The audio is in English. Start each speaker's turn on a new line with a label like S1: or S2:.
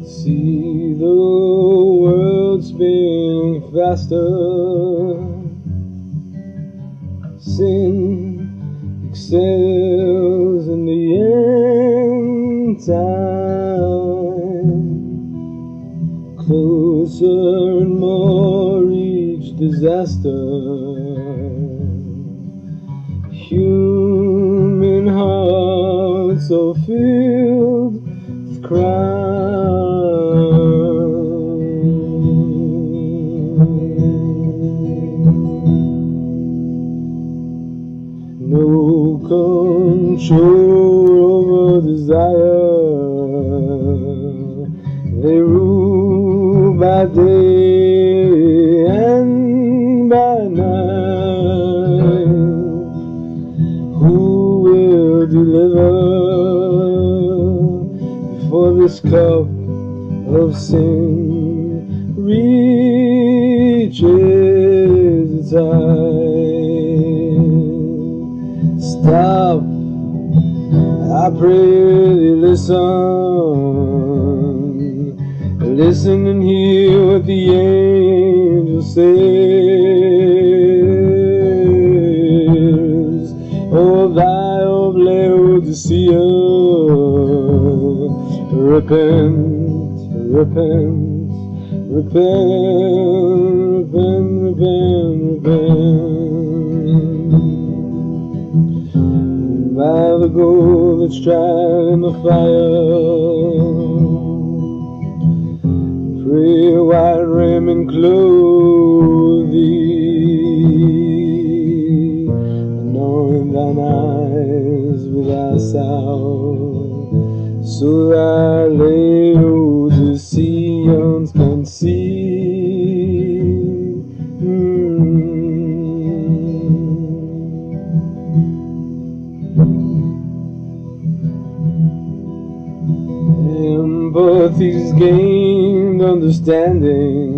S1: See the world spinning faster. Sin excels in the end time. Closer and more each disaster. Human hearts are filled with crime. No control over desire. They rule by day and by night. Who will deliver before this cup of sin reaches its height? Stop, I pray you listen and hear what the angel says. Oh, thou of Laodicea, repent, repent, repent, repent, repent, repent. By the gold that's tried in the fire, pray white raiment clothe thee, anoint thine eyes with thy salve, so thy Laodiceans can see. Empathy's gained understanding.